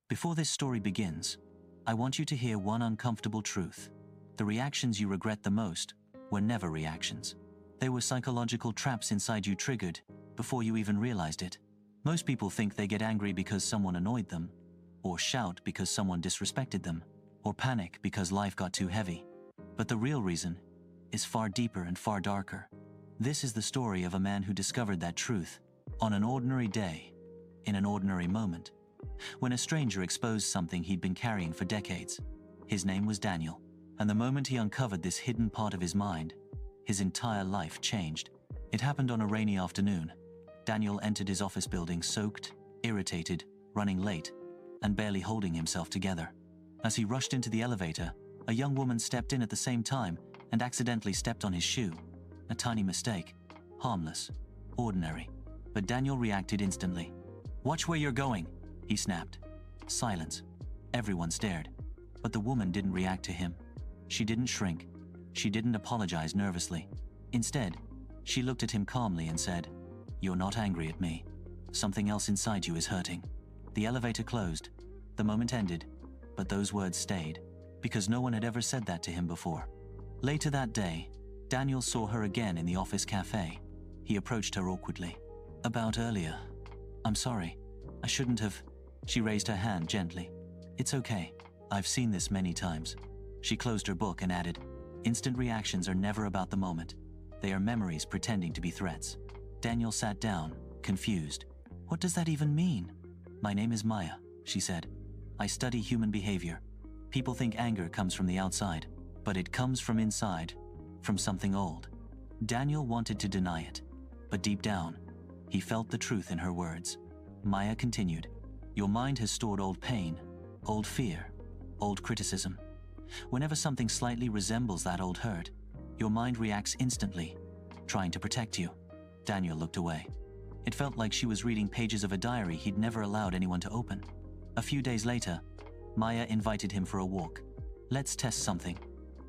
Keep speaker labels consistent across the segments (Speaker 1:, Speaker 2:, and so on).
Speaker 1: Before this story begins, I want you to hear one uncomfortable truth. The reactions you regret the most were never reactions. They were psychological traps inside you triggered before you even realized it. Most people think they get angry because someone annoyed them, or shout because someone disrespected them, or panic because life got too heavy. But the real reason is far deeper and far darker. This is the story of a man who discovered that truth on an ordinary day, in an ordinary moment, when a stranger exposed something he'd been carrying for decades. His name was Daniel, and the moment he uncovered this hidden part of his mind, his entire life changed. It happened on a rainy afternoon. Daniel entered his office building soaked, irritated, running late, and barely holding himself together. As he rushed into the elevator, a young woman stepped in at the same time and accidentally stepped on his shoe. A tiny mistake. Harmless. Ordinary. But Daniel reacted instantly. "Watch where you're going," he snapped. Silence. Everyone stared. But the woman didn't react to him. She didn't shrink. She didn't apologize nervously. Instead, she looked at him calmly and said, "You're not angry at me. Something else inside you is hurting." The elevator closed. The moment ended, but those words stayed, because no one had ever said that to him before. Later that day, Daniel saw her again in the office cafe. He approached her awkwardly. "About earlier. I'm sorry. I shouldn't have." She raised her hand gently. "It's okay. I've seen this many times." She closed her book and added, "Instant reactions are never about the moment. They are memories pretending to be threats." Daniel sat down, confused. "What does that even mean?" "My name is Maya," she said. "I study human behavior. People think anger comes from the outside, but it comes from inside, from something old." Daniel wanted to deny it, but deep down, he felt the truth in her words. Maya continued, "Your mind has stored old pain, old fear, old criticism. Whenever something slightly resembles that old hurt, your mind reacts instantly, trying to protect you." Daniel looked away. It felt like she was reading pages of a diary he'd never allowed anyone to open. A few days later, Maya invited him for a walk. "Let's test something,"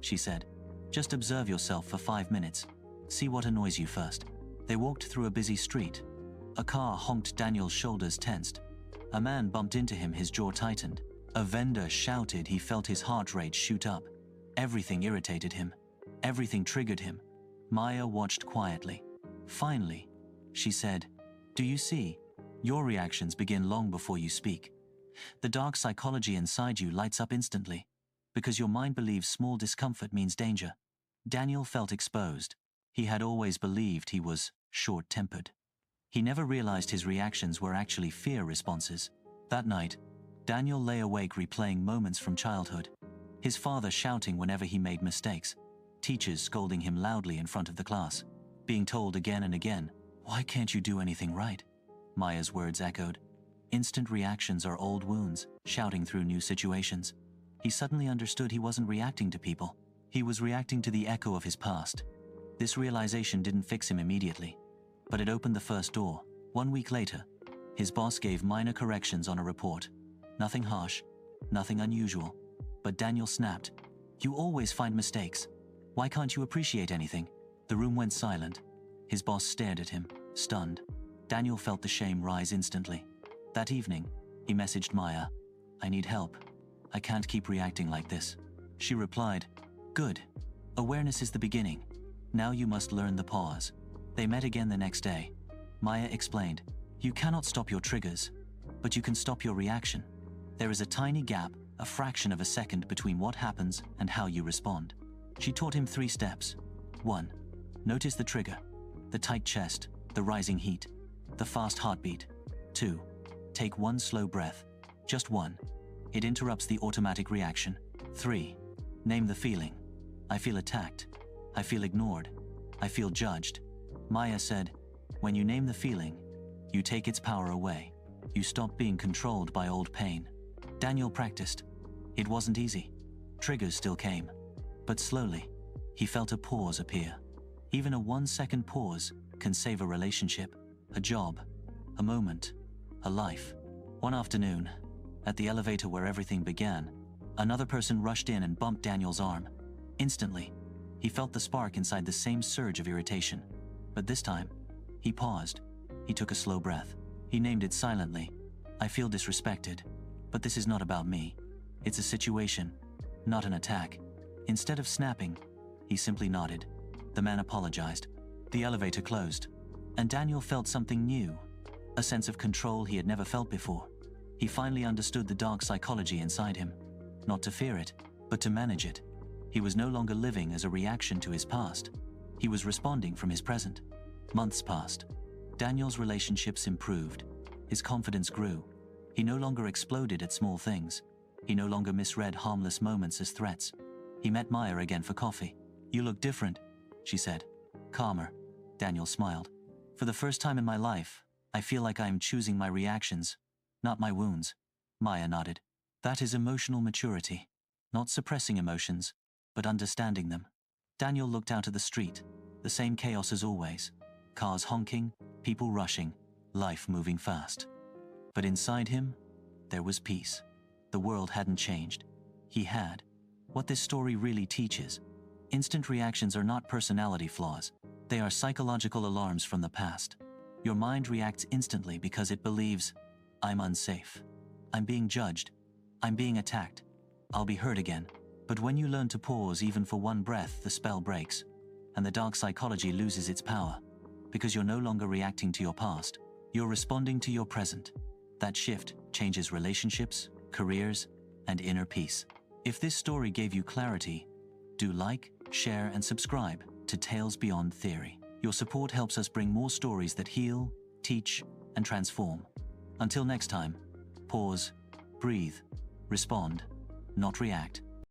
Speaker 1: she said. "Just observe yourself for 5 minutes. See what annoys you first." They walked through a busy street. A car honked. Daniel's shoulders tensed. A man bumped into him. His jaw tightened. A vendor shouted. He felt his heart rate shoot up. Everything irritated him. Everything triggered him. Maya watched quietly. Finally, she said, "Do you see? Your reactions begin long before you speak. The dark psychology inside you lights up instantly, because your mind believes small discomfort means danger." Daniel felt exposed. He had always believed he was short-tempered. He never realized his reactions were actually fear responses. That night, Daniel lay awake replaying moments from childhood. His father shouting whenever he made mistakes. Teachers scolding him loudly in front of the class. Being told again and again, "Why can't you do anything right?" Maya's words echoed. Instant reactions are old wounds, shouting through new situations. He suddenly understood he wasn't reacting to people. He was reacting to the echo of his past. This realization didn't fix him immediately, but it opened the first door. 1 week later, his boss gave minor corrections on a report. Nothing harsh, nothing unusual. But Daniel snapped. "You always find mistakes. Why can't you appreciate anything?" The room went silent. His boss stared at him, stunned. Daniel felt the shame rise instantly. That evening, he messaged Maya, "I need help. I can't keep reacting like this." She replied, "Good. Awareness is the beginning. Now you must learn the pause." They met again the next day. Maya explained, "You cannot stop your triggers, but you can stop your reaction. There is a tiny gap, a fraction of a second between what happens and how you respond." She taught him 3 steps. 1. Notice the trigger. The tight chest, the rising heat, the fast heartbeat. 2. Take 1 slow breath. Just 1. It interrupts the automatic reaction. 3. Name the feeling. "I feel attacked. I feel ignored. I feel judged." Maya said, "When you name the feeling, you take its power away. You stop being controlled by old pain." Daniel practiced. It wasn't easy. Triggers still came. But slowly, he felt a pause appear. Even a 1-second pause can save a relationship, a job, a moment, a life. One afternoon, at the elevator where everything began, another person rushed in and bumped Daniel's arm. Instantly, he felt the spark inside, the same surge of irritation. But this time, he paused. He took a slow breath. He named it silently. "I feel disrespected." But this is not about me. It's a situation, not an attack. Instead of snapping, he simply nodded. The man apologized. The elevator closed, and Daniel felt something new, a sense of control he had never felt before. He finally understood the dark psychology inside him, not to fear it, but to manage it. He was no longer living as a reaction to his past. He was responding from his present. Months passed. Daniel's relationships improved. His confidence grew. He no longer exploded at small things. He no longer misread harmless moments as threats. He met Maya again for coffee. "You look different," she said. "Calmer." Daniel smiled. "For the first time in my life, I feel like I am choosing my reactions, not my wounds." Maya nodded. "That is emotional maturity. Not suppressing emotions, but understanding them." Daniel looked out at the street. The same chaos as always. Cars honking, people rushing, life moving fast. But inside him, there was peace. The world hadn't changed. He had. What this story really teaches: instant reactions are not personality flaws. They are psychological alarms from the past. Your mind reacts instantly because it believes, "I'm unsafe. I'm being judged. I'm being attacked. I'll be hurt again." But when you learn to pause even for one breath, the spell breaks, and the dark psychology loses its power. Because you're no longer reacting to your past, you're responding to your present. That shift changes relationships, careers, and inner peace. If this story gave you clarity, do like, share, and subscribe to Tales Beyond Theory. Your support helps us bring more stories that heal, teach, and transform. Until next time, pause, breathe, respond, not react.